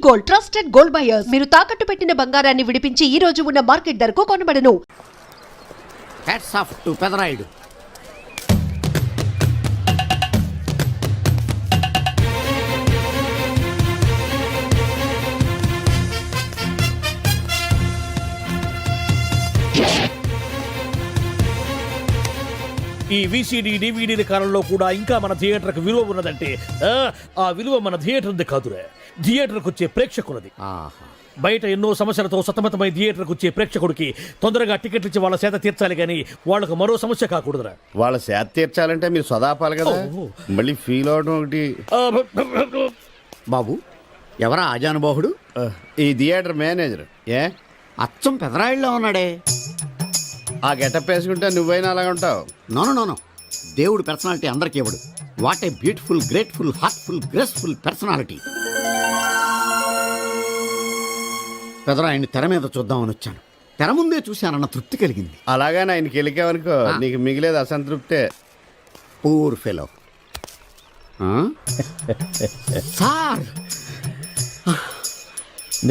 Gold, trusted gold buyers. మీరు తాకట్టు పెట్టిన బంగారాన్ని విడిపించి ఈ రోజు ఉన్న మార్కెట్ ధరకు కొనబడను. Hats off to Pedarayudu. ఈ విసిడి డివిడి కాలంలో కూడా ఇంకా మన థియేటర్కి విలువ ఉన్నదంటే ఆ విలువ మన థియేటర్ది కాదురా, థియేటర్కి వచ్చే ప్రేక్షకులది. బయట ఎన్నో సమస్యలతో సతమతమై థియేటర్కి వచ్చే ప్రేక్షకుడికి తొందరగా టికెట్లు ఇచ్చి వాళ్ళ సేద తీర్చాలి కానీ వాళ్ళకు మరో సమస్య కాకూడదురా. వాళ్ళ సేద తీర్చాలంటే మీరు సదాపాలి కదా, మళ్ళీ ఫీల్ అవడం ఒకటి. బాబు ఎవరా ఆజానుబాహుడు? ఈ థియేటర్ మేనేజర్. ఏ అచ్చం పెదరాయుడులో ఉన్నాడే. ఆ గెటప్ వేసుకుంటే నువ్వైనా అలాగ ఉంటావు. నో దేవుడు పర్సనాలిటీ అందరికీ ఇవ్వడు. What a beautiful, grateful, heartful, graceful personality. పెదరాయుడిని తెర మీద చూద్దామని వచ్చాను. తెర ముందే చూశానన్న తృప్తి కలిగింది. అలాగని ఆయనకి వెళ్ళికావనుకో నీకు మిగిలేదు అసంతృప్తే. Poor fellow. సార్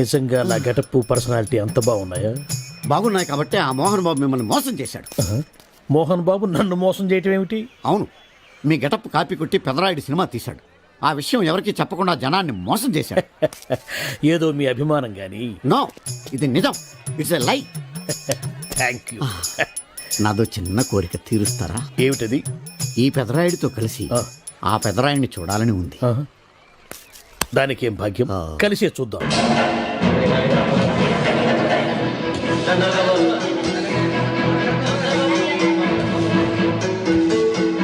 నిజంగా నా గెటప్ పర్సనాలిటీ అంత బాగున్నాయా? బాగున్నాయి కాబట్టి ఆ మోహన్ బాబు మిమ్మల్ని మోసం చేశాడు. మోహన్ బాబు నన్ను మోసం చేయటం ఏమిటి? అవును, మీ గెటప్ కాపీ కొట్టి పెదరాయుడు సినిమా తీశాడు. ఆ విషయం ఎవరికీ చెప్పకుండా జనాన్ని మోసం చేశాడు. ఏదో మీ అభిమానం గాని. నో, ఇది నిజం. ఇట్స్ ఎ లై. Thank you. నాదో చిన్న కోరిక తీరుస్తారా? ఏమిటది? ఈ పెదరాయుడితో కలిసి ఆ పెదరాయుడిని చూడాలని ఉంది. దానికేం భాగ్యం, కలిసే చూద్దాం.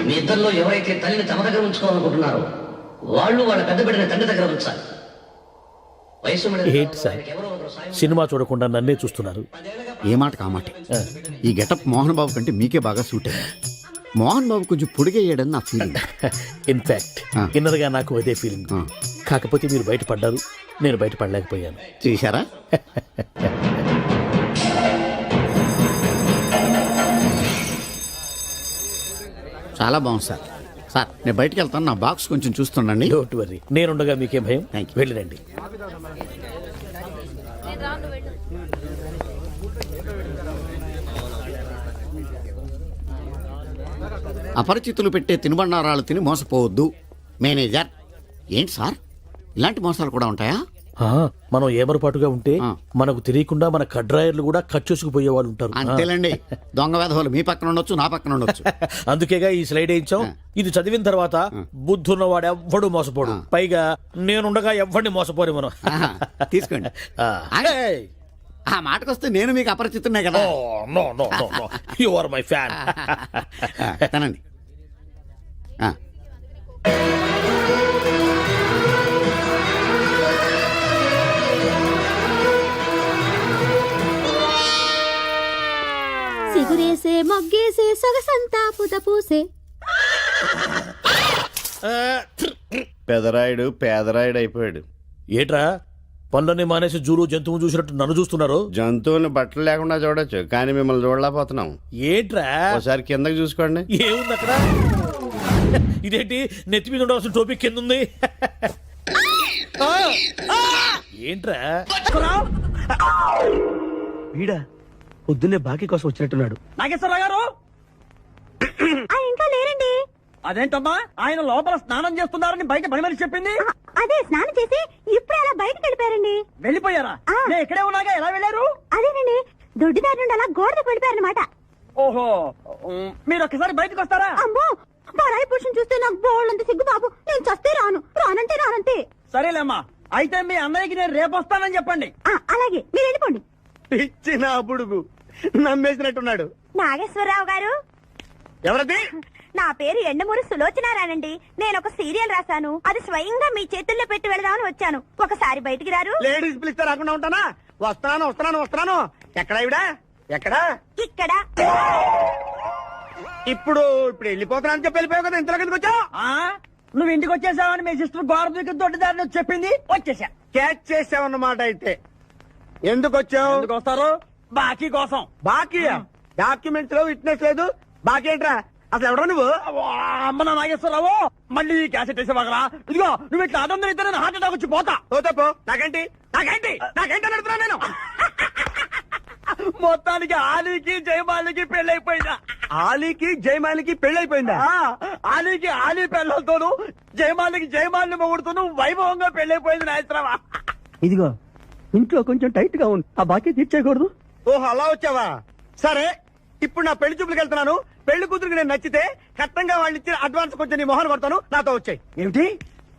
మీ ఇద్దరిలో ఎవరైతే తల్లిని తమ దగ్గర ఉంచుకోవాలనుకుంటున్నారో వాళ్ళు వాళ్ళ పెద్ద బిడ్డని తండ్రి దగ్గర ఉంచాలి. వయసు ఏంటి సార్, సినిమా చూడకుండా నన్నే చూస్తున్నారు? ఏ మాట కామాట. ఈ గెటప్ మోహన్ బాబు కంటే మీకే బాగా సూట్ అయ్యింది. మోహన్ బాబు కొంచెం పొడిగయ్యాడని నా ఫీలింగ్. ఇన్ఫాక్ట్ ఇన్నర్గా నాకు అదే ఫీలింగ్. కాకపోతే మీరు బయటపడ్డారు, నేను బయటపడలేకపోయాను. చూశారా? చాలా బాగుంది సార్. సార్ నేను బయటికి వెళ్తాను, నా బాక్స్ కొంచెం చూస్తుండండి. డోంట్ వరీ, నేనుండగా మీకేం భయం. వెళ్ళిరండి. అపరిచితులు పెట్టే తినుబండారాలు తిని మోసపోవద్దు. మేనేజర్. ఏంటి సార్, ఇలాంటి మోసాలు కూడా ఉంటాయా? మనం ఏమరపాటుగా ఉంటే మనకు తెలియకుండా మన కడ్రాయర్లు కూడా కట్ చేసుకుపోయే వాళ్ళు ఉంటారు. అంతేలేండి, దొంగ వేధవాళ్ళు మీ పక్కన ఉండొచ్చు, నా పక్కన ఉండొచ్చు. అందుకేగా ఈ స్లైడ్ వేయించాం. ఇది చదివిన తర్వాత బుద్ధున్నవాడు ఎవ్వడు మోసపోడు. పైగా నేనుండగా ఎవ్వడిని మోసపోరు మనం. తీసుకోండి. ఆ మాటకొస్తే నేను మీకు అపరిచితున్నాయి కదా. You are my fan. తనండి. సిగురేసే మొగ్గేసే సొగసంతా పుత పూసే. పెదరాయుడు పేదరాయుడు అయిపోయాడు. ఏట్రా పనులన్నీ మానేసి జూలు జంతువు చూసినట్టు నన్ను చూస్తున్నారు? జంతువుని బట్టలు లేకుండా చూడొచ్చు, కానీ మిమ్మల్ని చూడలేకపోతున్నాం. ఏట్రా ఒకసారి కిందకి చూసుకోండి. ఏముంది అక్కడ? ఇదేంటి నెత్తి మీద ఉండవలసిన టోపిక్ కింద ఉంది? ఏంట్రా వీడా పొద్దున్నే బాకీ కోసం వచ్చినట్టున్నాడు. నాగేశ్వరరావు గారు ఇంకా లేరండి. అదేంటమ్మా, ఆయన లోపల స్నానం చేస్తున్నారని బయట పని మనిషి చెప్పింది. అదే స్నానం చేసి ఇప్పుడే అలా బయటకు వెళ్ళిపోయారండి. వెళ్ళిపోయారా? నేను ఇక్కడే ఉన్నాగా, ఎలా వెళ్ళారు? అదేనండి, దొడ్డిదారి నుండి అలా గోడకు వెళ్ళిపోయారనమాట. ఓహో, మీరు ఒక్కసారి బయటకు వస్తారా? అమ్మో, పరాయి పురుషుని చూస్తే నాకు బోళ్ళంత సిగ్గు బాబు. నేను చస్తే రాను, రానంటే రానంతే. సరేలేమ్మా, అయితే మీ అన్నయ్యకి నేను రేపు వస్తానని చెప్పండి. అలాగే, మీరు వెళ్ళిపోండి. ఇచ్చిన బుడుగు నమ్మేసినట్టున్నాడు. నాగేశ్వరరావు గారు. ఎవరది? నా పేరు ఎండమూరి సులోచనారానండి. నేను ఒక సీరియల్ రాశాను, అది స్వయంగా మీ చేతుల్లో పెట్టి వెళదామని వచ్చాను. ఒకసారి బయటికి రారు? లేడీస్ పిలిస్తే రాకుండా ఉంటానా? వస్తున్నాను. ఎక్కడ ఇవిడా? ఎక్కడా? ఇక్కడ. ఇప్పుడు వెళ్ళిపోతున్నా అని చెప్పి వెళ్ళిపోయావు కదా, ఇంతలో కిందకి వచ్చావు. నువ్వు ఇంటికి వచ్చేసావని మీ సిస్టర్ గోడ దూకి దొడ్డిదారిని చెప్పింది, వచ్చేసా. క్యాచ్ చేసావన్నమాట. అయితే ఎందుకు వచ్చావు? ఎందుకు వస్తారు? బాకీ కోసం. బాకీ? డాక్యుమెంట్స్ లో విట్నెస్ లేదు, బాకీ ఏంట్రా? అసలు ఎవడో నువ్వు? అమ్మ నా నాగేశ్వరరావు, మళ్ళీ క్యాసెట్ వేసేవాగరా? ఇదిగో నువ్వు ఇట్లా అదొందరు ఇద్దరు హార్ట్ అటాక్ వచ్చి పోతా. పోతే పో, నాకేంటి? నాకేంటి అడుగుతున్నా నేను మొత్తానికి ఆలీకి జయమాలికి పెళ్ళైపోయిందా? ఆలీకి జయమాలికి పెళ్ళైపోయిందా? ఆలీకి ఆలీ పెళ్ళతోను జయమాలికి జయమాలిని మొగుడుతూను వైభవంగా పెళ్ళైపోయింది నాయత్రమా. ఇదిగో ఇంట్లో కొంచెం టైట్ గా ఉంది, ఆ బాకీ తీర్చేయకూడదు. ఓహో అలా వచ్చావా? సరే, ఇప్పుడు నా పెళ్లి చూపులకు వెళ్తున్నాను. పెళ్లి కూతురికి నేను నచ్చితే ఖచ్చితంగా వాళ్ళు ఇచ్చిన అడ్వాన్స్ కొంచెం నీ మొహన్ కొడతాను, నాతో వచ్చాయి. ఏమిటి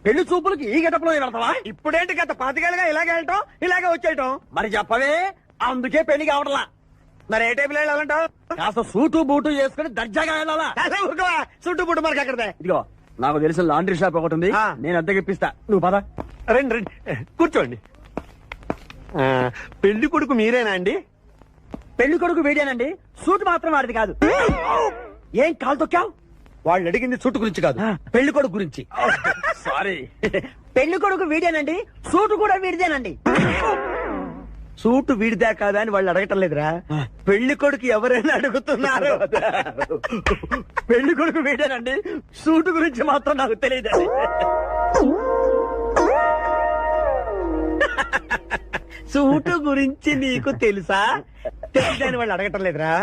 పెళ్లి చూపులకి ఈ గెటప్లో వెళ్తావా? ఇప్పుడేంటి గత పాతికేళ్ళగా ఇలాగే వెళ్ళటం, ఇలాగే వచ్చేయటం. మరి చెప్పవే, అందుకే పెళ్లి కావడలా. మరి ఏ టైపులో వెళ్ళాలంటావు? కాస్త సూటు బూటు చేసుకుని దర్జాగా వెళ్ళాలా? సూటు బూటు మనకి అక్కడదే. ఇదిగో నాకు తెలిసిన లాండ్రీ షాప్ ఒకటి ఉంది, నేను అద్దెకి ఇప్పిస్తా. నువ్వు పద. రండి రండి కూర్చోండి. పెళ్లి కొడుకు మీరేనా అండి? పెళ్లి కొడుకు వీడేనండి, సూట్ మాత్రం వాడిది కాదు. ఏం కాలు తొక్కావు? వాళ్ళు అడిగింది సూట్ గురించి కాదు, పెళ్లి కొడుకు గురించి. సారీ. పెళ్లి కొడుకు వీడేనండి, సూట్ కూడా వీడిదేనండి. సూట్ వీడిదే కాదా అని వాళ్ళు అడగటం లేదురా, పెళ్లి కొడుకు ఎవరైనా అడుగుతున్నారు. పెళ్లి కొడుకు వీడేనండి, సూట్ గురించి మాత్రం నాకు తెలియదండి. సూటు గురించి నీకు తెలుసా? తెలియదని వాళ్ళు అడగటం లేదురా,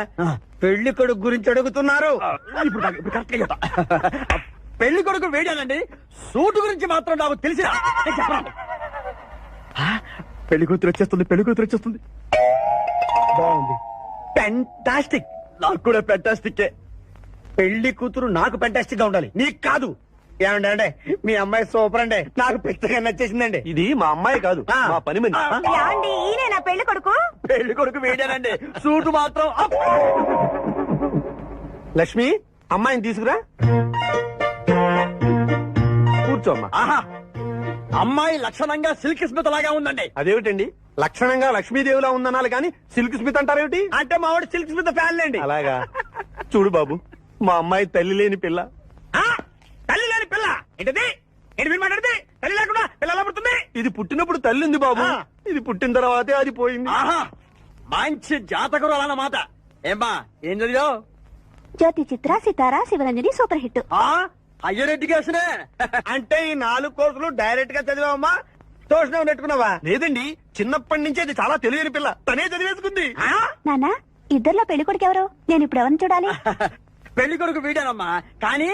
పెళ్లి కొడుకు గురించి అడుగుతున్నారు. ఇప్పుడు కరెక్ట్ గా చెప్తా. పెళ్లి కొడుకు వేడానండి, సూటు గురించి మాత్రం నాకు తెలిసి చెప్పండి. పెళ్లి కూతురు వచ్చేస్తుంది, పెళ్లి కూతురు వచ్చేస్తుంది. బాగుంది, ఫెంటాస్టిక్. నాకు కూడా ఫెంటాస్టిక్. పెళ్లి కూతురు నాకు ఫెంటాస్టిక్ గా ఉండాలి, నీకు కాదు. ఏమండి అంటే మీ అమ్మాయి సూపర్ అండి, నాకు పెద్దగా నచ్చేసిందండి. ఇది మా అమ్మాయి కాదు, మా పని మంది. ఈయన నా పెళ్లి కొడుకు. పెళ్లి కొడుకు వేడానండి, సూటు మాత్రం. లక్ష్మి, అమ్మాయిని తీసుకురా, కూర్చోమ్మా. ఆహా, అమ్మాయి లక్షణంగా సిల్క్ స్మిత్ లాగా ఉందండి. అదేమిటండి, లక్షణంగా లక్ష్మీదేవిలా ఉందనాలి కానీ సిల్క్ స్మిత్ అంటారేమిటి? అంటే మా వాడు సిల్క్ స్మిత్ ఫ్యాన్ అండి. అలాగా? చూడు బాబు, మా అమ్మాయి తల్లి లేని పిల్ల. తల్లి లేని పిల్ల ఏంటది? ఏంటి మీరు మాట్లాడితే? తల్లి లేకుండా పిల్ల ఎలా పుడుతుంది? ఇది పుట్టినప్పుడు తల్లి ఉంది బాబు, ఇది పుట్టిన తర్వాతే అది పోయింది. మంచి జాతకులు అన్నమాట. ఏమ్మా, ఏం చదివావు? జ్యోతి చిత్ర, సితారా, శివరంజని సూపర్ హిట్. హయ్యర్ ఎడ్యుకేషనే అంటే ఈ 4 కోర్సులు డైరెక్ట్ గా చదివామా, ట్యూషన్ నెట్టుకున్నావా? లేదండి, చిన్నప్పటి నుంచి అది చాలా తెలియని పిల్ల, తనే చదివేసుకుంది. నానా, ఇద్దర్లో పెళ్లి కొడుకు ఎవరు? నేను ఇప్పుడు ఎవరిని చూడాలి? పెళ్లి కొడుకు వీడానమ్మా, కానీ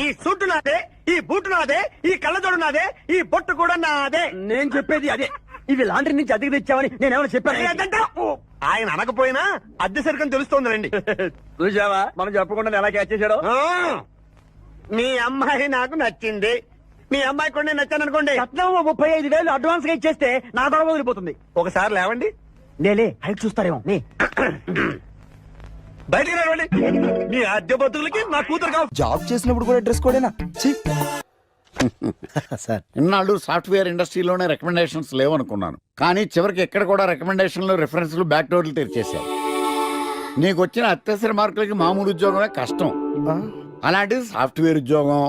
ఈ సూటు నాదే, ఈ బూటు నాదే, ఈ కళ్ళజోడు నాదే, ఈ బొట్టు కూడా నాదే. నేను చెప్పేది అదే. ఇవి లాండ్రీ నుంచి అద్దెకి తెచ్చావని నేనేమైనా చెప్పాను? ఆయన అనకపోయినా అద్దె సరికని తెలుస్తోందండి. చూసావా, మనం చెప్పకుండా ఎలా క్యాచ్ చేశాడో. మీ అమ్మాయి నాకు నచ్చింది, మీ అమ్మాయి కూడా నేను నచ్చాను అనుకోండి, 35,000 అడ్వాన్స్ గా ఇచ్చేస్తే నా గొడవ వదిలిపోతుంది. ఒకసారి లేవండి. నేలే, హైట్ చూస్తారేమో. బయటికి రావండి, మీ అద్దె బతుకులకి నా కూతురు కావు. జాబ్ చేసినప్పుడు కూడా డ్రెస్ కోడేనా? సార్, ఇన్నాళ్ళు సాఫ్ట్వేర్ ఇండస్ట్రీలోనే రికమెండేషన్స్ లేవనుకున్నాను, కానీ చివరికి ఎక్కడ కూడా రికమెండేషన్లు, రిఫరెన్స్లు, బ్యాక్ డోర్లు తెరిచేశారు. నీకు వచ్చిన అత్యవసర మార్కులకి మామూలు ఉద్యోగమే కష్టం, అలాంటిది సాఫ్ట్వేర్ ఉద్యోగం.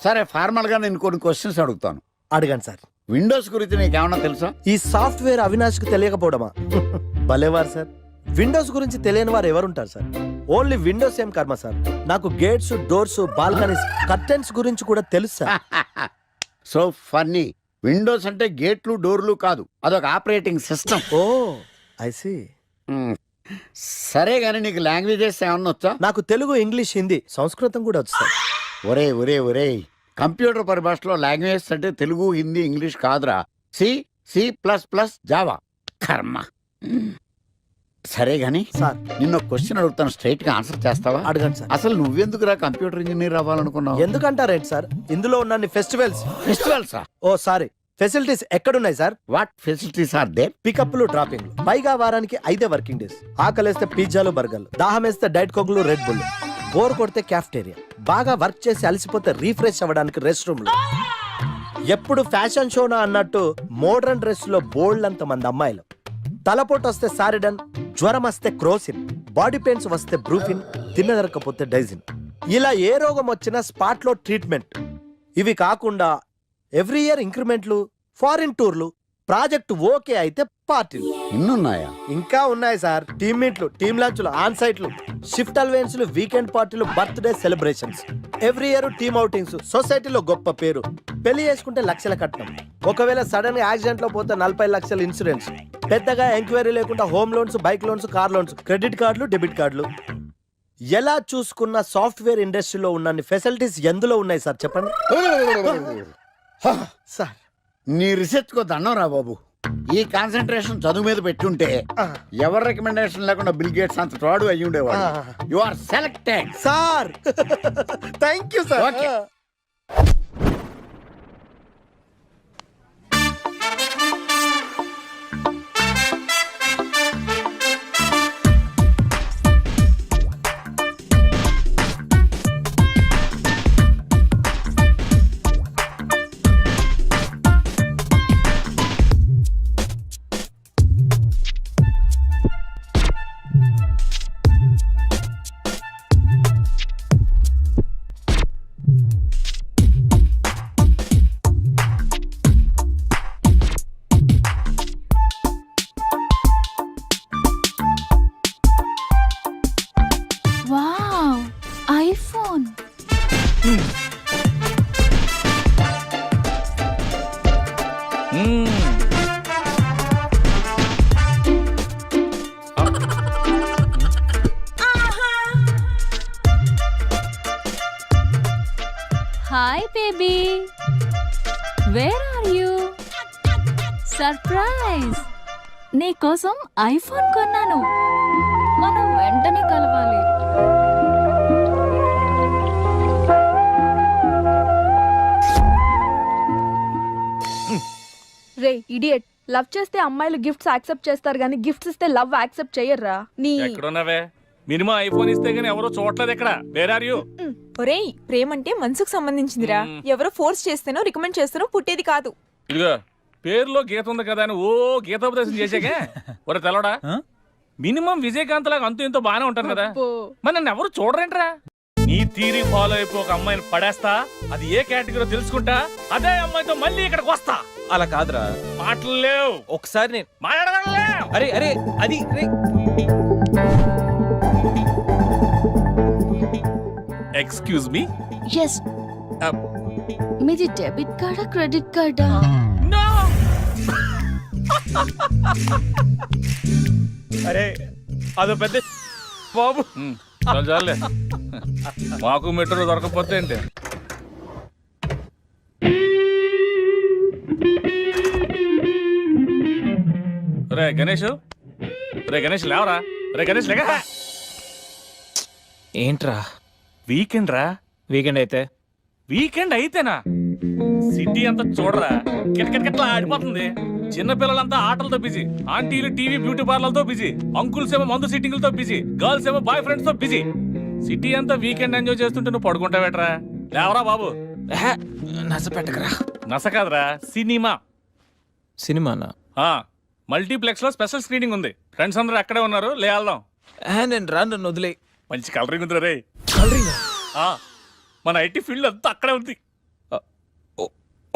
సరే, ఫార్మల్ గా నేను కొన్ని క్వశ్చన్స్ అడుగుతాను, అడగండి సార్. విండోస్ గురించి నీకేమన్నా తెలుసా? ఈ సాఫ్ట్వేర్ అవినాష్ కు తెలియకపోవడమా? భలేవారు సార్, విండోస్ గురించి తెలియని వారు ఎవరుంటారు సార్? ఓన్లీ విండోస్ ఏం కర్మ సార్, నాకు గేట్స్, డోర్స్, బాల్కనీస్, కర్టెన్స్ గురించి కూడా తెలుసు సార్. So funny. విండోస్ అంటే గేట్లు, డోర్లు కాదు, అదొక operating system. Oh I see. సరే గానీ నీకు లాంగ్వేజెస్ ఏమన్నా వచ్చా? నాకు తెలుగు, ఇంగ్లీష్, హిందీ, సంస్కృతం కూడా వచ్చు సార్. ఒరే ఒరే ఒరే, కంప్యూటర్ పరిభాషలో లాంగ్వేజెస్ అంటే తెలుగు, హిందీ, ఇంగ్లీష్ కాదురా, C++, జావా. కర్మ. సరే గాని సార్, నిన్న క్వశ్చన్ అడుగుతాను, స్ట్రైట్ గా ఆన్సర్ చేస్తావా? అడగండి సార్. అసలు నువ్వెందుకురా కంప్యూటర్ ఇంజనీర్ అవ్వాలనుకున్నావు? ఎందుకంటారేంటి సార్, ఇందులో ఉన్న ఫెస్టివల్సా? ఓ సారీ, ఫెసిలిటీస్ ఎక్కడున్నాయి sir? What facilities are there? పికప్లు, డ్రాపింగ్లు, పైగా వారానికి 5 వర్కింగ్ డేస్. ఆకలేస్తే పిజ్జాలు, బర్గర్లు, దాహం వేస్తే డైట్ కోక్లు, రెడ్ బుల్, బోర్ కొడితే క్యాఫ్టేరియా, బాగా వర్క్ చేసి అలసిపోతే రీఫ్రెష్ అవ్వడానికి రెస్ట్ రూమ్లు. ఎప్పుడు ఫ్యాషన్ షోనా అన్నట్టు మోడర్న్ డ్రెస్ లో బోల్డ్ అంత మంది అమ్మాయిలు. తలపోటు వస్తే సారిడన్, జ్వరం వస్తే క్రోసిన్, బాడీ పెయిన్స్ వస్తే బ్రూఫిన్, తిన్నదరకపోతే డైజిన్. ఇలా ఏ రోగం వచ్చినా స్పాట్ లో ట్రీట్మెంట్. ఇవి కాకుండా ఎవ్రీ ఇయర్ ఇంక్రిమెంట్లు, ఫారిన్ టూర్లు, ప్రాజెక్ట్ ఓకే అయితే పార్టీలు. ఇన్నున్నాయా? ఇంకా ఉన్నాయి సార్. టీమ్ మీట్లు, టీమ్ లంచ్లు, ఆన్ సైట్లు, షిఫ్ట్ అలవెన్స్లు, వీకెండ్ పార్టీలు, birthday celebrations, every year team outings, సొసైటీలో గొప్ప పేరు, పెళ్లి చేసుకుంటే లక్షల కట్నం, ఒకవేళ సడన్ గా యాక్సిడెంట్ లో పోతే 40 లక్షల ఇన్సూరెన్స్, పెద్దగా ఎంక్వైరీ లేకుండా home loans, bike loans, car loans, credit కార్డులు, డెబిట్ కార్డులు. ఎలా చూసుకున్న సాఫ్ట్వేర్ ఇండస్ట్రీలో ఉన్న ఫెసిలిటీస్ ఎందులో ఉన్నాయి సార్ చెప్పండి సార్. నీ రీసెర్చ్ కో దండం రా బాబు. ఈ కాన్సన్ట్రేషన్ చదువు మీద పెట్టుంటే ఎవరి రికమెండేషన్ లేకుండా బిల్ గేట్స్ అంత ఫ్రాడ్ అయ్యి ఉండేవాడు. You are selected sir. Thank you sir. Okay. Wow, iPhone. Hi baby, where are you? Surprise, నీకోసం ఐఫోన్ కొన్నాను. మనం వెంటనే కలవాలి. రే ఇడియట్, లవ్ చేస్తే అమ్మాయిలు గిఫ్ట్స్ యాక్సెప్ట్ చేస్తారు కానీ గిఫ్ట్స్ ఇస్తే లవ్ యాక్సెప్ట్ చెయ్యర్రా. నీ ఎక్కడున్నావే? మినిమం ఐఫోన్ ఇస్తే గానీ ఎవరో చూడలేదు ఇక్కడ. Where are you? ఒరేయ్, ప్రేమంటే మనసుకు సంబంధించిందిరా. ఎవరో ఫోర్స్ చేస్తేనో రికమెండ్ చేస్తేనో పుట్టేది కాదు. ఇదిగో పేరులో గీత ఉంది కదా అని ఓ గీతోపదేశం చేసాకే ఒరే తెలవడా? మినిమం విజయకాంత్ లాగా అంతూ ఇంతో బానే ఉంటాను కదా, మరి నన్ను ఎవరు చూడరేంట్రా? నీ థీరీ ఫాలో అయిపో ఒక అమ్మాయిని పడేస్తా, అది ఏ కేటగిరీ తెలుసుకుంటా, అదే అమ్మాయితో మళ్ళీ ఇక్కడికి వస్తా. అలా కాదురా, మాటలు లేవు. ఒకసారి నేను మాట్లాడలేవు. అరే అరే అది ఎక్స్క్యూజ్ మీ. ఎస్, మీది డెబిట్ కార్డా క్రెడిట్ కార్డా? అరే అదో పెద్ద బాబు. చాలే, మాకు మెట్రో దొరకపోతే ఏంటి? రే గణేష్, రే గణేష్ లేవరా, రే గణేష్ లేక. ఏంట్రా వీకెండ్ రా. వీకెండ్ అయితే వీకెండ్ అయితేనా? సిటీ అంతా చూడరా, కిటకిటకిట్లా ఆడిపోతుంది. చిన్న పిల్లలంతా ఆటలతో బిజీ, ఆంటీలు టీవీ బ్యూటీ పార్లర్తో బిజీ, అంకుల్స్ ఏమో మందు సిట్టింగ్లతో బిజీ, గర్ల్స్ ఏమో బాయ్ ఫ్రెండ్స్ తో బిజీ. సిటీ అంతా వీకెండ్ ఎంజాయ్ చేస్తుంటే నువ్వు పడుకుంటావేట్రా? లేవరా బాబు. నస పెట్టకరా. నస కాదురా, సినిమా. సినిమానా? మల్టీప్లెక్స్ లో స్పెషల్ స్క్రీనింగ్ ఉంది. ఫ్రెండ్స్ అందరూ అక్కడే ఉన్నారు, లే వెళ్దాం. నేను రాను, నన్ను వదిలే. మంచి కలరింగ్ ఉంది రే. మన ఐటీ ఫీల్డ్ అంతా అక్కడే ఉంది.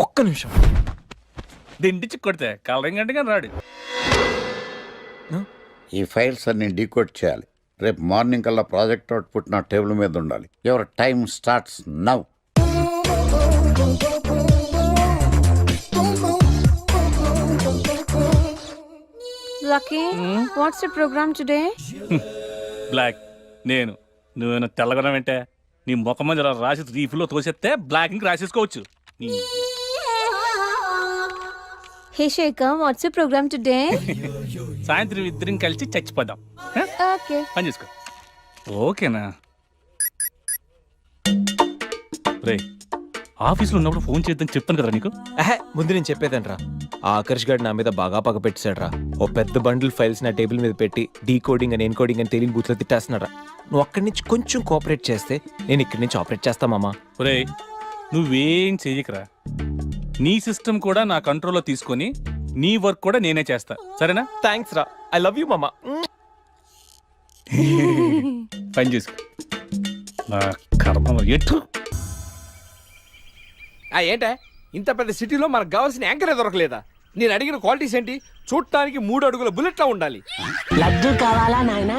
ఒక్క నిమిషం. దిండిచి కొడితే కలరింగ్ అంటే కానీ రాడు. ఈ ఫైల్స్ అన్ని డీకోడ్ చేయాలి. రేపు మార్నింగ్ కల్లా ప్రాజెక్ట్ అవుట్పుట్ నా టేబుల్ మీద ఉండాలి. Your time starts now. Lucky, what's the programme today? Black. నేను నువ్వేనా తెల్లగొనం ఏంటే? నీ ముఖం మీద ఇలా రాసి రీఫ్లో తోసేస్తే బ్లాక్ ఇంక రాసేసుకోవచ్చు. Hey Shekhar, what's the programme today? సాయంత్రం ఇద్దరం కలిసి చచ్చిపోదాం. ఓకే, పని చేసుకో. ఓకేనా? రే, ఆఫీస్లో ఉన్నప్పుడు ఫోన్ చేద్దని చెప్పాను కదా నీకు. ముందు నేను చెప్పేదంట్రా, ఆ ఆకర్ష్ గారు నా మీద బాగా పగ పెట్టాడు రా. ఓ పెద్ద బండిల్ ఫైల్స్ నా టేబుల్ మీద పెట్టి డీకోడింగ్ అని ఎన్కోడింగ్ అని తెలియని బూత్లో తిట్టేస్తున్నారా. నువ్వు అక్కడి నుంచి కొంచెం కోఆపరేట్ చేస్తే నేను ఇక్కడి నుంచి ఆపరేట్ చేస్తా మామా. రే, నువ్వేం చెయ్యకరా. నీ సిస్టమ్ కూడా నా కంట్రోల్లో తీసుకొని నీ వర్క్ కూడా నేనే చేస్తా, సరేనా? థ్యాంక్స్ రా, ఐ లవ్ యూ మామా. పని చేసుకో. నా కర్మ ఎటు. ఏంటే ఇంత పెద్ద సిటీలో మనకు కావాల్సిన యాంకరే దొరకలేదా? నేను అడిగిన క్వాలిటీస్ ఏంటి? చూడటానికి 3 అడుగుల బుల్లెట్ లా ఉండాలి, లడ్డు కావాలా నాయనా?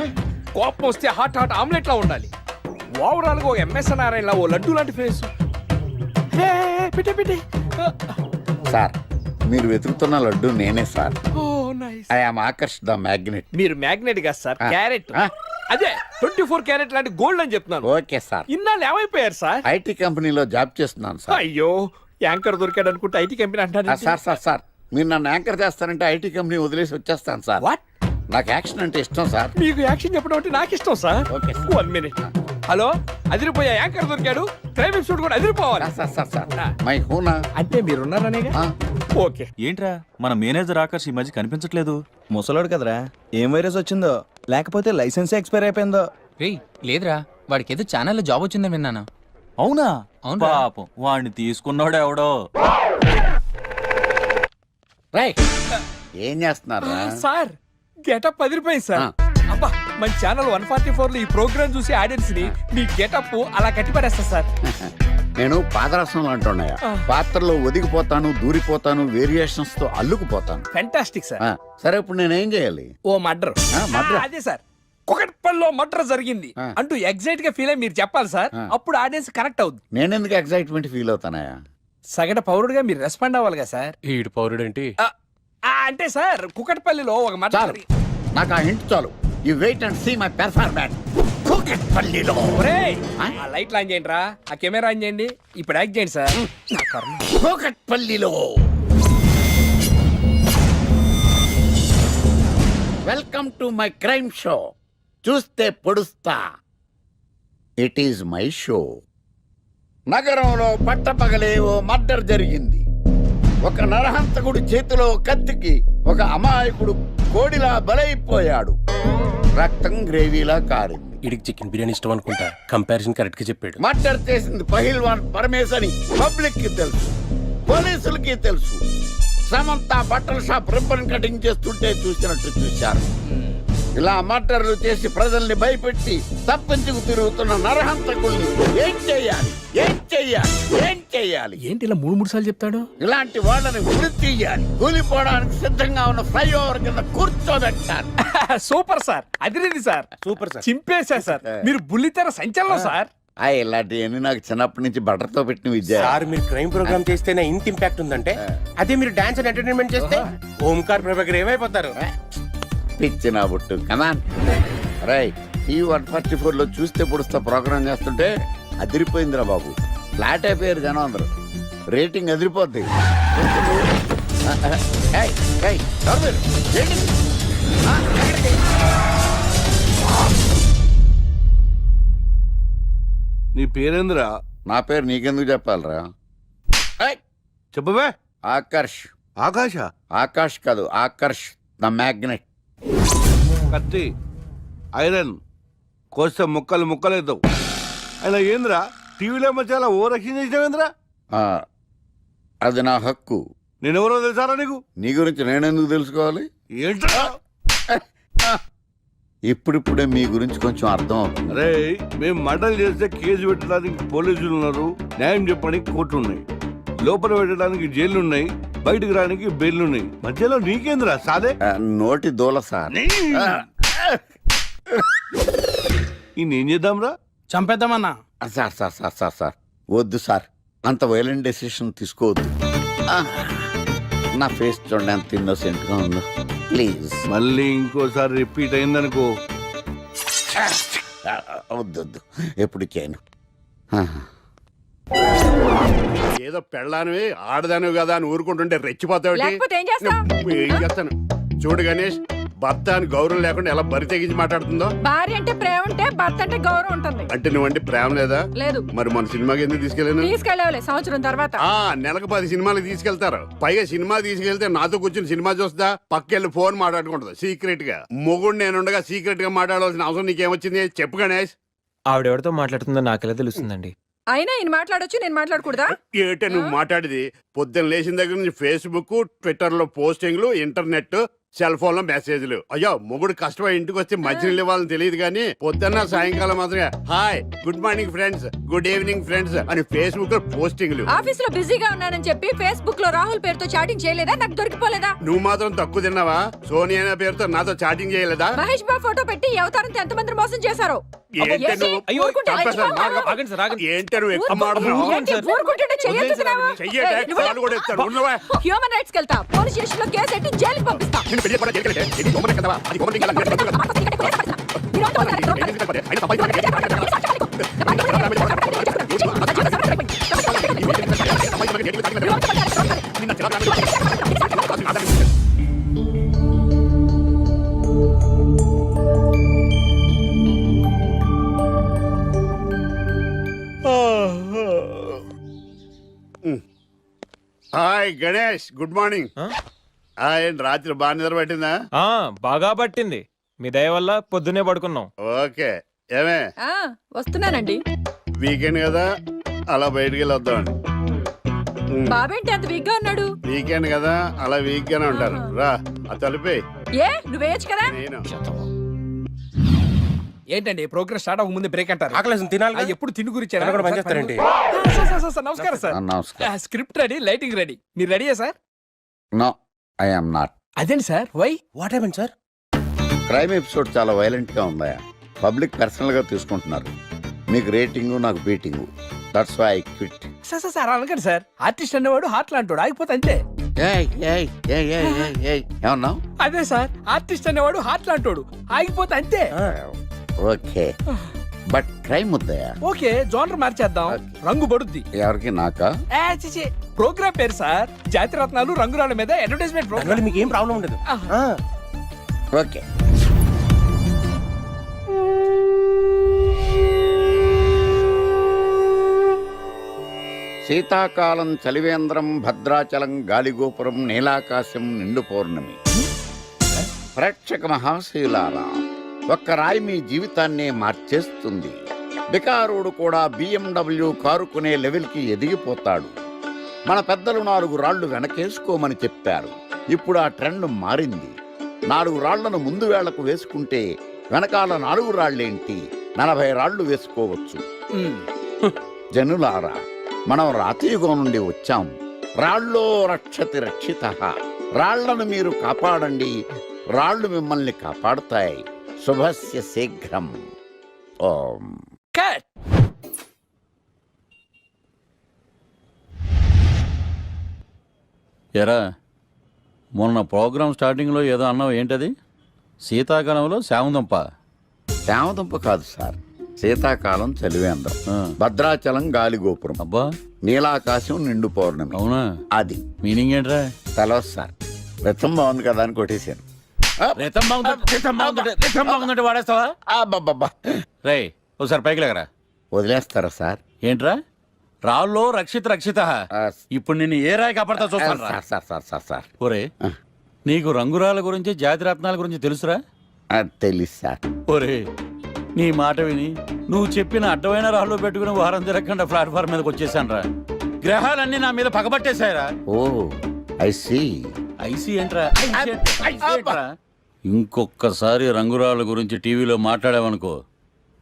కోపం వస్తే హాట్ ఆమ్లెట్ లా ఉండాలి, ఓవరాల్ గా ఒక ఎంఎస్ నారాయణ ఓ లడ్డు లాంటి ఫేస్. పెట్టే సార్ మీరు వెతుకుతున్న లడ్డు నేనే sir. Oh nice. I am Akarsh the magnet. మీరు మ్యాగ్నెట్ గా సార్, క్యారెట్. ఆ. అదే 24 క్యారెట్ లాంటి గోల్డ్ అని చెప్తున్నాను. Okay sir. ఇన్నాళ్ళు ఏమైపోయారు సార్? ఐటీ కంపెనీలో జాబ్ చేస్తున్నాను సార్. అయ్యో, యాంకర్ దొరికాడు అనుకుంటే ఐటీ కంపెనీ అంటారు. సార్ సార్ సార్ మీరు నన్ను యాంకర్ చేస్తారంటే ఐటీ కంపెనీ వదిలేసి వచ్చేస్తాను సార్. వాట్? నాకు యాక్షన్ అంటే ఇష్టం సార్. మీకు యాక్షన్ చెప్పడం అంటే నాకు ఇష్టం sir. Okay sir. 1 minute. Hello, అదిరిపోయా యాంకర్ దొరికాడు, క్రైమ్ ఎపిసోడ్ కూడా అదిరిపోవాలి. సార్ సార్ సార్ మై హూనా. అంటే మీరున్నారనేగా. ఆ. ఓకే. ఏంట్రా మన మేనేజర్ ఆకర్ష్ ఈ మధ్య కనిపించట్లేదు? ముసలోడు కదరా, ఏం వైరస్ వచ్చిందో లేకపోతే లైసెన్స్ ఎక్స్పైర్ అయిపోయిందో. లేదురా, వాడికి ఏదో ఛానల్లో జాబ్ వచ్చిందని విన్నాను. అవునా? అవును. పాపం వాడిని తీసుకున్నాడు ఎవడో. రైట్ ఏం చేస్తున్నారా? సార్ గెటప్ అదిరిపోయింది సార్. అబ్బా, మన ఛానల్ 144 లో ఈ ప్రోగ్రామ్ చూసి ఆడియన్స్ ని మీ గెటప్ అలా కట్టి పడేస్తా సార్. నేను పాదరసం అంటున్నాయా, పాత్రలో ఒదిగిపోతాను, దూరిపోతాను, వేరియేషన్స్ తో అల్లుకుపోతాను. Fantastic sir. సరే ఇప్పుడు నేనేం చేయాలి? ఓ మర్డర్. murder? అదే సార్, కుకట్పల్లిలో మర్డర్ జరిగింది అంటూ ఎగ్జైట్ గా ఫీల్ అయ్యి మీరు చెప్పాలి సార్. అప్పుడు ఆడియన్స్ కనెక్ట్ అవుద్ది. నేనెందుకు ఎక్సైట్మెంట్ ఫీల్ అవుతానయా? సగటు పౌరుడుగా మీరు రెస్పాండ్ అవ్వాలి కదా సార్. ఈడు పౌరుడేంటి? అంటే సార్ కుకట్పల్లిలో ఒక చాలు, మర్డర్. నాకు ఆ హింట్ చాలు. You wait and see my performance. కూకట్పల్లిలో ఆ లైట్ ఆన్ చేయండి రా, ఆ కెమెరా ఆన్ చేయండి, ఇప్పుడు యాక్ట్ చేయండి సార్. నా కర్మ. కూకట్పల్లిలో. Welcome to my crime show. చూస్తే పొడుస్తా. It is my show. నగరంలో పట్టపగలే ఓ మర్డర్ జరిగింది. ఒక నరహంతకుడి చేతిలో కత్తికి ఒక అమాయకుడు కోడిలా బలైపోయాడు. రక్తం గ్రేవీలా కారింది. ఇడికి చికెన్ బిర్యానీ ఇష్టం అనుకుంటా. కంపారిజన్ కరెక్ట్ గా చెప్పాడు. మర్డర్ చేసింది పహిల్వాన్ పరమేశ్ అని పబ్లిక్ కి తెలుసు, పోలీసులకి తెలుసు. సమంత బట్టల షాప్ రిబ్బన్ కటింగ్ చేస్తుంటే చూసినట్టు చూశారు. ఇలా మర్డర్లు చేసి ప్రజల్ని భయపెట్టి తప్పించుకు తిరుగుతున్న నరహంతకుల్ని ఏం చెయ్యాలి, ఏం చెయ్యాలి, ఏం చెయ్యాలి? ఏంటి ఇలా 3 సార్లు చెప్తాడు? ఇలాంటి వాళ్ళని వృత్తి తీయాలి. కూలిపోవడానికి సిద్ధంగా ఉన్న ఫ్లైఓవర్ కింద కూర్చోబెట్టాలి. సూపర్ సార్, అదిరింది సార్. Super sir. చింపేశా సార్. మీరు బుల్లితెర సంచలనం సార్. ఇలాంటివన్నీ నాకు చిన్నప్పటి నుంచి బట్టర్తో పెట్టిన విద్య. సార్ మీరు క్రైమ్ ప్రోగ్రామ్ చేస్తేనే ఇంత ఇంపాక్ట్ ఉందంటే, అదే మీరు డాన్స్ అండ్ ఎంటర్టైన్మెంట్ చేస్తే ఓంకార్ ప్రభాకర్ ఏమైపోతారు? పిచ్చిన బుట్టు కమాన్. రైట్, ఈ 144 లో చూస్తే పొడుస్తా ప్రోగ్రామ్ చేస్తుంటే అదిరిపోయిందిరా బాబు. ఫ్లాట్ అయిపోయారు జనం అందరూ. రేటింగ్ అదిరిపోద్ది. ఏయ్, ఏయ్, ఎవరు మీరు? ఏంటి? ఎక్కడికి? నీ పేరేంద్రా? నా పేరు నీకెందుకు చెప్పాలరా? చెప్పవే. ఆకర్ష్. ఆకాశ? ఆకాష్ కాదు, ఆకర్ష్ ద మ్యాగ్నెట్. కత్తి, ఐరన్ కోస్తే ముక్కలు ముక్కలేద్దావు. అయినా ఏంద్రా టీవీలో మధ్య ఓ రక్షణ చేసినావేంద్రా? అది నా హక్కు. నేనెవరో తెలుసారా నీకు? నీ గురించి నేనెందుకు తెలుసుకోవాలి? ఏంట్రా? ఇప్పుడిప్పుడే మీ గురించి కొంచెం అర్థం అవుతుంది. అరే, మేము మర్డర్ చేస్తే కేసు పెట్టడానికి పోలీసులు ఉన్నారు, న్యాయం చెప్పడానికి కోర్టు ఉన్నాయి, లోపల పెట్టడానికి జైలు ఉన్నాయి, బయటకు రానికి బెయిల్ ఉన్నాయి. మధ్యలో నీకేంద్రా సాదే? నోటి దూల సార్. ఏం చేద్దాంరా? చంపేద్దామన్నా. Sir sir sir sir sir వద్దు సార్, అంత వైలెంట్ డెసిషన్ తీసుకోవద్దు. నా ఫేస్ చూడండి ఎంత ఇన్నోసెంట్ గా ఉందో. ప్లీజ్ మళ్ళీ ఇంకోసారి రిపీట్ అయిందనుకో. వద్దు, ఎప్పుడు చేయను. ఏదో పెళ్ళానివి ఆడదానివి కదా అని ఊరుకుంటుంటే రెచ్చిపోతావు. ఏం చేస్తాను చూడు గణేష్, భర్త అని గౌరవం లేకుండా ఎలా బరి తెగించి మాట్లాడుతుందో. భార్య అంటే ప్రేమ ఉంటే భర్త అంటే గౌరవం ఉంటుంది. అంటే నువ్వంటే ప్రేమ లేదా? లేదు. మరి మన సినిమాకి ఎందుకు తీసుకెళ్ళాను? తీసుకెళ్ళవలే సంవత్సరం తర్వాత. నెలకు 10 సినిమాలకు తీసుకెళ్తారు. పైగా సినిమా తీసుకెళ్తే నాతో కూర్చుని సినిమా చూస్తా, పక్కెళ్ళి ఫోన్ మాట్లాడుకుంటుంది సీక్రెట్ గా. మొగుడు నేనుండగా సీక్రెట్ గా మాట్లాడాల్సిన అవసరం నీకేమొచ్చింది చెప్పు గణేష్. ఆవిడెవరితో మాట్లాడుతుందో నాకెలా తెలుస్తుందండి? అయినా ఈయన మాట్లాడొచ్చు, నేను మాట్లాడకూడదా? ఏటే నువ్వు మాట్లాడేది? పొద్దున్న లేచిన దగ్గర నుంచి ఫేస్బుక్, ట్విట్టర్ లో పోస్టింగ్లు, ఇంటర్నెట్, సెల్ ఫోన్ లో మెసేజ్లు. అయ్యో మొగుడు కష్టమై ఇంటికి వస్తే మంచినీళ్ళు ఇవ్వాలని తెలియదు కానీ పొద్దున్న సాయంకాలం మాత్రమే hi good morning friends, good evening friends అని ఫేస్బుక్ లో పోస్టింగ్లు. ఆఫీస్ లో బిజీగా ఉన్నానని చెప్పి ఫేస్బుక్ లో రాహుల్ పేరుతో చాటింగ్ చేయలేదా? నాకు దొరికిపోలేదా? నువ్వు మాత్రం తక్కువ తిన్నావా? సోనియా అనే పేరుతో నాతో చాటింగ్ చేయలేదా? మహేష్ బాబు ఫోటో పెట్టి ఈ అవతారంతో ఎంతమంది మోసం చేశారు? ఏంటి నువ్వు? అయ్యో, చంపేస్తాను. ఆగండి సార్, ఆగండి. ఏంటి నువ్వు ఎక్కువ మాట్లాడుతున్నావు? వదిలేయండి సార్. కాలు కూడా ఎత్తాడు. ఉన్నవా? హ్యూమన్ రైట్స్ కెళ్తా, పోలీస్ స్టేషన్ లో కేసు ఎట్టి జైలుకి పంపిస్తా. నిన్ను పెళ్లి కూడా చేయగలిగితే ఇది దొంగనే కదవా? అది దొంగనే కదా? అయినా హాయ్ గణేష్, గుడ్ మార్నింగ్. ఏంటి రాత్రి బాగా నిద్ర పట్టిందా? బాగా పట్టింది. మీ దయ వల్ల పొద్దునే పడుకున్నాం. ఓకే. ఏమే వస్తున్నానండి. వీకెండ్ కదా అలా బయటికి వెళ్ళి వద్దామండి. బాబేంటి అంత వీక్ గా ఉన్నాడు? వీకెండ్ కదా అలా వీక్ గానే ఉంటారు. రా ఆ తలిపే. ఏ నువ్వేయచ్చు కదా? నేను ఏంటండి ప్రోగ్రెస్ స్టార్ట్ అవ్వక ముందు బ్రేక్ అంటారు? ఆకలేసం తినాలి. ఎప్పుడు తిండి గురించి పనిచేస్తారండి. నమస్కారం సార్. నమస్కారం. Script ready, lighting ready. మీరు రెడీయా sir? No, I am not. అదేంటి sir, why? What happen sir? Crime episode చాలా వైలెంట్ గా ఉందా? పబ్లిక్ పర్సనల్ గా తీసుకుంటున్నారు. మీకు రేటింగ్, నాకు beating. That's why I quit. Sir sir sir అనకండి సార్. ఆర్టిస్ట్ అనేవాడు హార్ట్ లాంటాడు, ఆగిపోతే అంతే. ఏమన్నావు? అదే సార్, ఆర్టిస్ట్ అనేవాడు హార్ట్ లాంటాడు, ఆగిపోతే అంతే. ఓకే, బట్ క్రైమ్ వద్దయా? ఓకే, జోనర్ మార్చేద్దాం. రంగు పడుద్ది. ఎవరికి? నాకా? ప్రోగ్రామ్ పేరు సార్ జాతిరత్నాలు రంగురాళ్ళ మీద అడ్వర్టైజ్మెంట్ ప్రోగ్రామ్. మీకు ఏం ప్రాబ్లం ఉండదు. ఓకే. శీతాకాలం చలివేంద్రం, భద్రాచలం గాలిగోపురం, నీలాకాశం, నిండు పౌర్ణమి. ప్రేక్షక మహాశీలారా, ఒక్క రాయి మీ జీవితాన్నే మార్చేస్తుంది. బికారుడు కూడా BMW కారు కొనే లెవెల్కి ఎదిగిపోతాడు. మన పెద్దలు 4 రాళ్లు వెనకేసుకోమని చెప్పారు. ఇప్పుడు ఆ ట్రెండ్ మారింది. 4 రాళ్లను ముందు వేళ్లకు వేసుకుంటే వెనకాల 4 రాళ్లేంటి 40 రాళ్లు వేసుకోవచ్చు. జనులారా, మనం రాతియుగం నుండి వచ్చాం. రాళ్ళో రక్షతి రక్షిత. రాళ్లను మీరు కాపాడండి, రాళ్లు మిమ్మల్ని కాపాడుతాయి. శుభస్య శీఘ్రం. ఓం. ఎరా, మొన్న ప్రోగ్రామ్ స్టార్టింగ్లో ఏదో అన్నావు, ఏంటది? శీతాకాలంలో శామదుంప. శామదుంప కాదు సార్, శీతాకాలం చలివేంద్రం, భద్రాచలం గాలిగోపురం, అబ్బా, నీలాకాశం, నిండు పౌర్ణమి. అవునా? అది మీనింగ్ ఏంట్రా? తెలవదు సార్. రతం బాగుంది కదా అని కొట్టేశాను. వాడేస్తావా? అబ్బబ్బబ్బా. రేయ్, ఒకసారి పైకి లేకరా. వదిలేస్తారా సార్? ఏంట్రా? రాళ్ళో రక్షిత. ఇప్పుడు నిన్ను ఏ రాయి కాపాడతా చూస్తాను. Sir sir sir sir sir ఒరే, నీకు రంగురాల గురించి, జాతిరత్నాల గురించి తెలుసురా? తెలీదు సార్. ఒరే, నీ మాట విని నువ్వు చెప్పిన అడ్డమైన రాళ్ళు పెట్టుకుని వారం తిరగకుండా ప్లాట్ఫామ్ మీదకి వచ్చేసాను రా. గ్రహాలన్నీ నా మీద పగబట్టేశాయరా. ఓ, ఐ సీ. ఐసీ ఏంట్రా? ఇంకొక్కసారి రంగురాళ్ళ గురించి టీవీలో మాట్లాడావనుకో,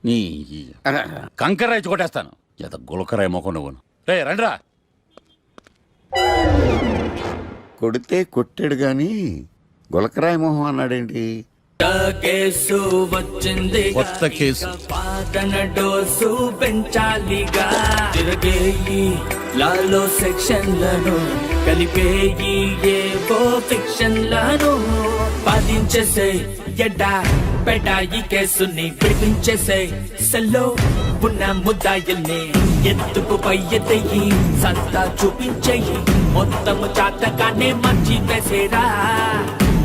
నీ కంకర రైచి కొట్టేస్తాను. ఎంత గులకరాయి మొక్క నువ్వు. రే రండిరా. కొడితే కొట్టాడు గాని గులకరాయ మొహం అన్నాడేంటి? కేసు వచ్చింది, కొత్త కేసు. పాతన డోసు పెంచాలిగా. తిరగేయి లాలో సెక్షన్లను, కలిపేయి ఏవో ఫిక్షన్లను. బాధించేసే ఎడా పెడా ఈ కేసుని విడిపించేసే. సెల్లో ఉన్న ముద్దాయిల్ని ఎత్తుకు పై ఎత్తయి, సత్తా చూపించేయి. మొత్తము చాతకానే మంచి వేసేరా.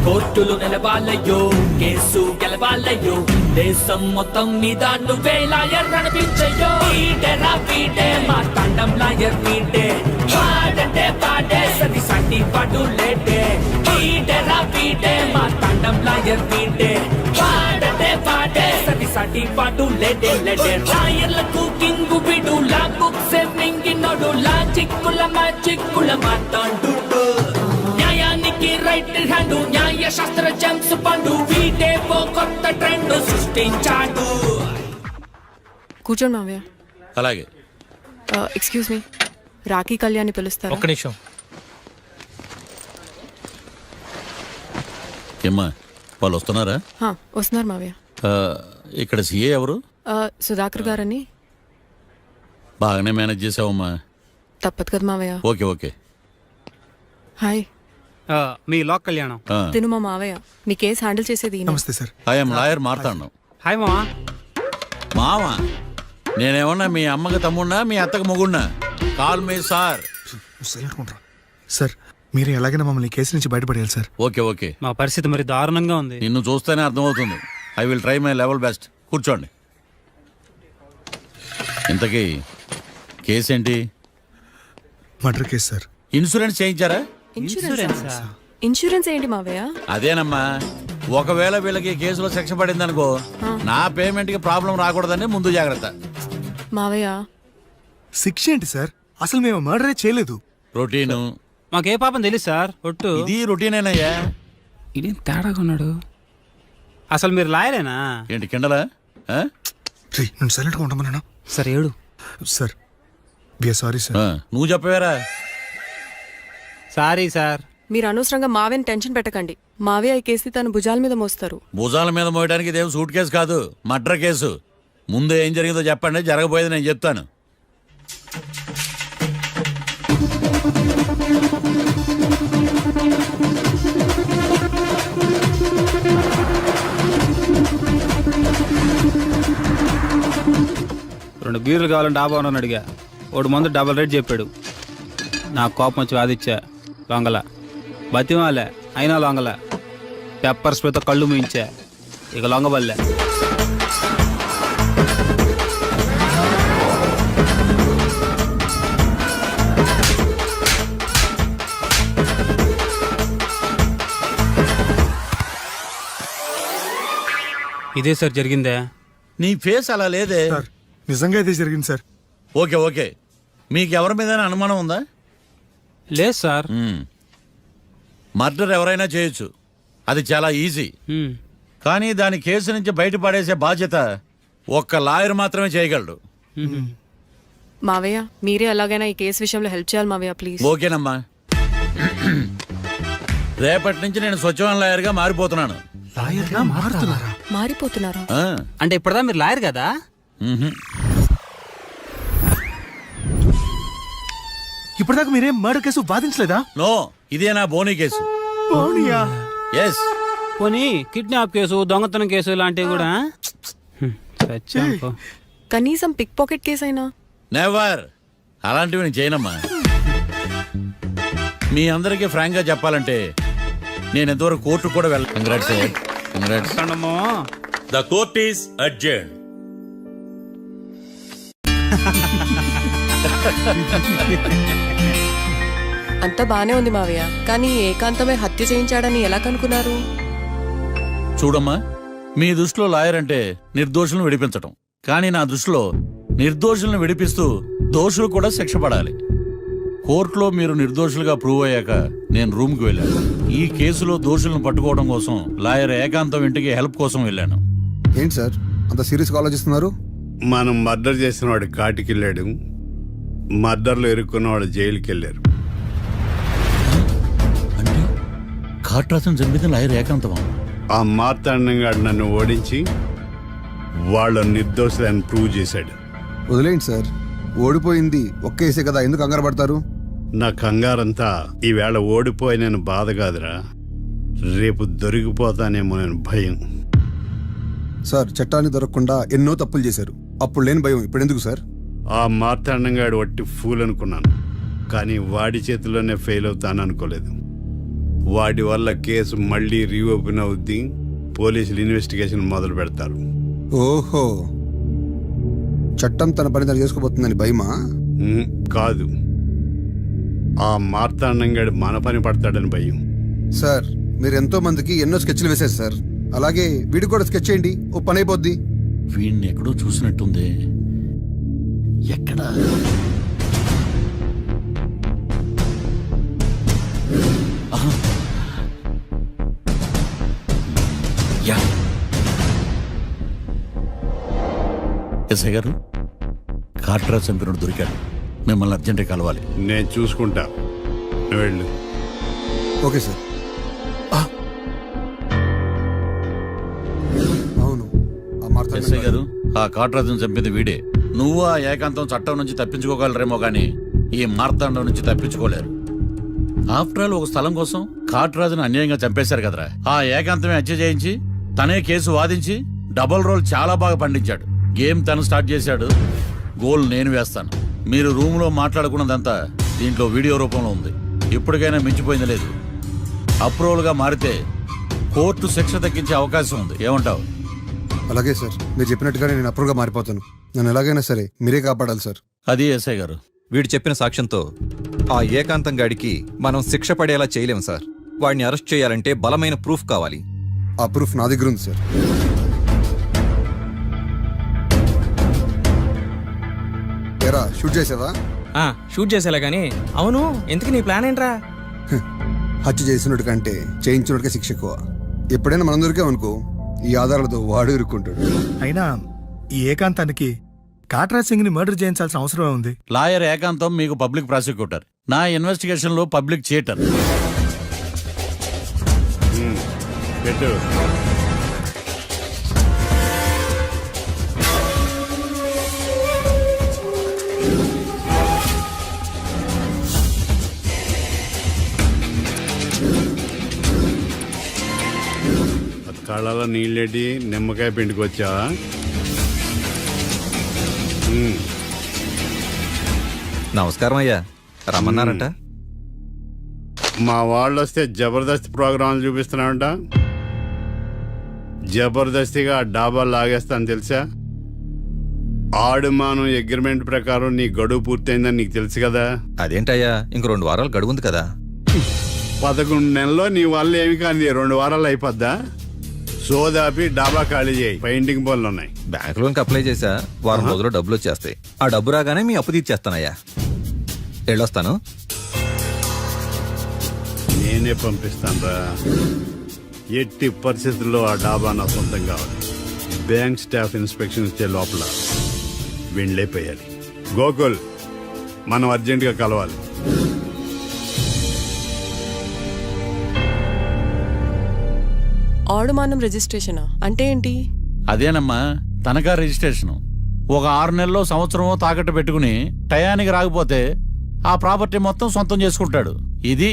కోర్టులు నిలవాలయ్యో, కేసు గెలవాలయ్యో. దేశం మొత్తం మీద నువ్వే లాయర్ నడిపించయ్యో. వీడే మా తండం లాయర్ వీడే. పాడంటే పాడే సరి సాటి పాడు లేటే. వీడే మా తండం లాయర్ వీడే. పాడంటే పాడే సరి సాటి పాడు లేటే. లాయర్లకు కింగు విడు, లా బుక్స్ మింగినోడు. లా చిక్కుల మా మాట్లాడు. న్యాయానికి రైట్ హ్యాండ్, న్యాయ న్యాయ శాస్త్ర జెమ్స్ పండు వీటే ఓ కొత్త ట్రెండ్ సృష్టించాడు. కూర్చోండి మావయ్య. అలాగే. ఎక్స్క్యూజ్ మీ, రాఖీ కళ్యాణి పిలుస్తారు. ఒక్క నిమిషం. ఏమ్మా వాళ్ళు వస్తున్నారా? వస్తున్నారు మావయ్య. ఇక్కడ సీఏ ఎవరు? సుధాకర్ గారని. బాగానే మేనేజ్ చేసావమ్మా. తప్పదు కదా మావయ్య. Okay okay. హాయ్. మీ లాక్ కళ్యాణం. తిను మా మావయ్య. మీ కేసు హ్యాండిల్ చేసేది ఈయన. నమస్తే సార్. ఐఎమ్ లాయర్ మాట్లాడను. హాయ్ మావా. మావా నేనేమన్నా మీ అమ్మకి తమ్ముడినా మీ అత్తకి మొగుడినా? కాల్ మీ సార్. సార్ మీరు ఎలాగైనా మమ్మల్ని కేసు నుంచి బయటపడేయాలి సార్. Okay okay. మా పరిస్థితి మరి దారుణంగా ఉంది. నిన్ను చూస్తేనే అర్థమవుతుంది. I will try my level best. కూర్చోండి. ఇంతకీ కేసు ఏంటి? Murder case sir. ఇన్సూరెన్స్ చేయించారా? ఇన్సూరెన్స్ ఏంటి మావయ్య? అదేనమ్మా, ఒకవేళ వీళ్ళకి కేసులో శిక్ష పడింది అనుకో, నా పేమెంట్ కి ప్రాబ్లం రాకూడదని ముందు జాగ్రత్త. మావయ్య శిక్ష ఏంటి సార్? అసలు మేము మర్డరే చేయలేదు. రొటీను. మాకే పాపం తెలుసు సార్. ఒట్టు ఇది రొటీనేనయ్యా. ఇదేం తేడాగా ఉన్నాడు. అసలు మీరు లాయరేనా? ఏంటి కిండలా? నేను సైలెంట్ గా ఉంటామన్నా. సార్ ఏడు సార్. Sorry sir. నువ్వు చెప్పవేరా? Sorry sir. మీరు అనవసరంగా మావయ్యని టెన్షన్ పెట్టకండి. మావయ్య ఈ కేసు తన భుజాల మీద మోస్తారు. భుజాల మీద మోయడానికి ఇదేం సూట్ కేసు కాదు, మర్డర్ కేసు. ముందు ఏం జరిగిందో చెప్పండి, జరగబోయేది నేను చెప్తాను. రెండు బీర్లు కావాలని డాబా అని అడిగా. వాడు ముందు డబల్ రేట్ చెప్పాడు. నా కోపం వచ్చి వాదిచ్చా. లొంగల బతిమాలే, అయినా లొంగల. పెప్పర్ స్ప్రేతో కళ్ళు మూయించా. ఇక లొంగబల్లే. ఇదే సార్ జరిగిందే. నీ ఫేస్ అలా లేదే. నిజంగా ఇదే జరిగింది సార్. Okay okay. మీకు ఎవరి మీద అనుమానం ఉందా? లేదు సార్. మర్డర్ ఎవరైనా చేయొచ్చు, అది చాలా ఈజీ. కానీ దాని కేసు నుంచి బయటపడేసే బాధ్యత ఒక్క లాయర్ మాత్రమే చేయగలడు. మావయ్య మీరే ఎలాగైనా ఈ కేసు విషయంలో హెల్ప్ చేయాలి మావయ్య ప్లీజ్. ఓకేనమ్మా. రేపటి నుంచి నేను స్వచ్ఛమైన లాయర్ గా మారిపోతున్నాను. మారిపోతున్నారా? అంటే ఇప్పుడుదా మీరు లాయర్ కదా? ఇప్పటిదాకా మీరేం మర్డర్ కేసు వాదించలేదా? నో, ఇదే నా బోనీ కేసు. ఎస్. పోనీ కిడ్నాప్ కేసు, దొంగతనం కేసు ఇలాంటివి కూడా. కనీసం పిక్ పాకెట్ కేసు అయినా? నెవర్. అలాంటివి నేను చేయనమ్మా. మీ అందరికీ ఫ్రాంక్ గా చెప్పాలంటే నేను ఎంతవరకు కోర్టు కూడా వెళ్ళను. Congrats. The court is adjourn. అంతా బానే ఉంది మావయ్య, కానీ ఏకాంతమే హత్య చేయించాడని ఎలా కనుక్కున్నారు? చూడమ్మా, మీ దృష్టిలో లాయర్ అంటే నిర్దోషులను విడిపించటం, కానీ నా దృష్టిలో నిర్దోషులను విడిపిస్తూ దోషులు కూడా శిక్ష పడాలి. కోర్టులో మీరు నిర్దోషులుగా ప్రూవ్ అయ్యాక నేను రూమ్కి వెళ్ళాను. ఈ కేసులో దోషులను పట్టుకోవడం కోసం లాయర్ ఏకాంతం ఇంటికి హెల్ప్ కోసం వెళ్ళాను. ఏంటి సార్ అంత సీరియస్గా ఆలోచిస్తున్నారు? మనం మర్డర్ చేసిన వాడు కాటికి వెళ్ళాడు, మర్డర్లో ఇరుక్కున్నవాడు జైలుకి వెళ్ళారు. అంటే కాట్రాసం చంపితే లాయర్ ఏకాంతమా? ఆ మార్తాండంగాడు నన్ను ఓడించి వాళ్ళ నిర్దోషులని ప్రూవ్ చేశాడు. వదిలేండి సార్, ఓడిపోయింది ఒక్క కేసే కదా, ఎందుకు కంగారు పడతారు? నా కంగారంతా ఈవేళ ఓడిపోయి నేను బాధ కాదురా, రేపు దొరికిపోతానేమో నేను భయం. సార్ చట్టాన్ని దొరకకుండా ఎన్నో తప్పులు చేశారు, అప్పుడు లేని భయం ఇప్పుడు ఎందుకు సార్? ఆ మార్తాండంగాడు వట్టి ఫూల్ అనుకున్నాను, కానీ వాడి చేతిలోనే ఫెయిల్ అవుతాను అనుకోలేదు. వాడి వల్ల కేసు మళ్ళీ రీఓపెన్ అవుద్ది, పోలీసులు ఇన్వెస్టిగేషన్ మొదలు పెడతారు. ఓహో, చట్టం తన పని తను చేసుకోబోతుందని భయమా? కాదు, ఆ మార్తాండంగాడు మన పని పడతాడని భయం. సార్ మీరు ఎంతో మందికి ఎన్నో స్కెచ్లు వేశారు సార్, అలాగే వీడికి కూడా స్కెచ్ చేయండి, ఓ పని అయిపోద్ది. వీడిని ఎక్కడో చూసినట్టుంది. ఎక్కడా? ఎస్ఐ గారు, కాట్రాజ్ చంపినోడు దొరికాడు. మిమ్మల్ని అర్జెంటుగా కలవాలి. నేను చూసుకుంటా, నువ్వు వెళ్ళు. Okay sir. అవును, ఆ మార్తాండం ఎస్ఐ గారు, ఆ కాట్రాజును చంపింది వీడే. నువ్వు ఆ ఏకాంతం చట్టం నుంచి తప్పించుకోగలరేమో కానీ ఈ మార్తాండం నుంచి తప్పించుకోలేరు. ఆఫ్టర్ ఆల్ ఒక స్థలం కోసం కాట్రాజును అన్యాయంగా చంపేశారు కదరా. ఆ ఏకాంతమే హత్య చేయించి తనే కేసు వాదించి డబుల్ రోల్ చాలా బాగా పండించాడు. గేమ్ తను స్టార్ట్ చేశాడు, గోల్ నేను వేస్తాను. మీరు రూమ్లో మాట్లాడుకున్నదంతా దీంట్లో వీడియో రూపంలో ఉంది. ఇప్పటికైనా మించిపోయింది లేదు. అప్రూవల్గా మారితే కోర్టు శిక్ష తగ్గించే అవకాశం ఉంది. ఏమంటావు? అలాగే సార్, మీరు చెప్పినట్టుగానే నేను అప్రూవ్గా మారిపోతాను. నన్ను ఎలాగైనా సరే మీరే కాపాడాలి సార్. అది ఎస్ఐ గారు. వీడు చెప్పిన సాక్ష్యంతో ఆ ఏకాంతం గాడికి మనం శిక్ష పడేలా చేయలేం సార్. వాడిని అరెస్ట్ చేయాలంటే బలమైన ప్రూఫ్ కావాలి. ఆ ప్రూఫ్ నా దగ్గర ఉంది సార్. ఏరా, షూట్ చేసావా? షూట్ చేసేలా గానీ. అవును, ఎందుకు నీ ప్లాన్ ఏంట్రా? హత్య చేసినట్టు కంటే చేయించినట్టుగా శిక్ష ఎక్కువ. ఎప్పుడైనా మనం దొరికామనుకో, ఈ ఆధారాలతో వాడు ఇరుక్కుంటాడు. అయినా ఈ ఏకాంతానికి కాట్రాజ్ సింగ్ ని మర్డర్ చేయించాల్సిన అవసరం ఉంది. లాయర్ ఏకాంతం మీకు పబ్లిక్ ప్రాసిక్యూటర్, నా ఇన్వెస్టిగేషన్ లో పబ్లిక్ చీటర్. పెట్టు. కళ్ళలో నీళ్ళెడ్డి నిమ్మకాయ పిండుకొచ్చావా? నమస్కారం అయ్యా, రమ్మన్నారంట. మా వాళ్ళు వస్తే జబర్దస్త్ ప్రోగ్రాంలు చూపిస్తున్నావంట. జబర్దస్తిగా ఆ డాబా లాగేస్తాను తెలుసా? ఆడుమానం అగ్రిమెంట్ ప్రకారం నీ గడువు పూర్తయిందని నీకు తెలుసు కదా. అదేంటయ్యా, ఇంక 2 వారాలు గడువు ఉంది కదా. 11 నెలల్లో నీ వల్ల ఏమి కానీ 2 వారాలు అయిపోద్దా? సోదాపి డాబా ఖాళీ చేయి, పెయింటింగ్ పనులు ఉన్నాయి. బ్యాంక్ లోన్కి అప్లై చేశా, వారం రోజుల్లో డబ్బులు వచ్చేస్తాయి. ఆ డబ్బు రాగానే మీ అప్పు తీర్చేస్తానయ్యా. వెళ్ళొస్తాను. నేనే పంపిస్తాను రా. ఎట్టి పరిస్థితుల్లో ఆ డాబా నా సొంతం కావాలి. బ్యాంక్ స్టాఫ్ ఇన్స్పెక్షన్ ఇచ్చే లోపల వెళ్ళైపోయాలి. గోకుల్, మనం అర్జెంటుగా కలవాలి. ఆడుమానం రిజిస్ట్రేషనా అంటే ఏంటి? అదేనమ్మా, తనఖా రిజిస్ట్రేషన్. ఒక 6 నెలల్లో సంవత్సరమో తాకట్టు పెట్టుకుని టయానికి రాకపోతే ఆ ప్రాపర్టీ మొత్తం సొంతం చేసుకుంటాడు. ఇది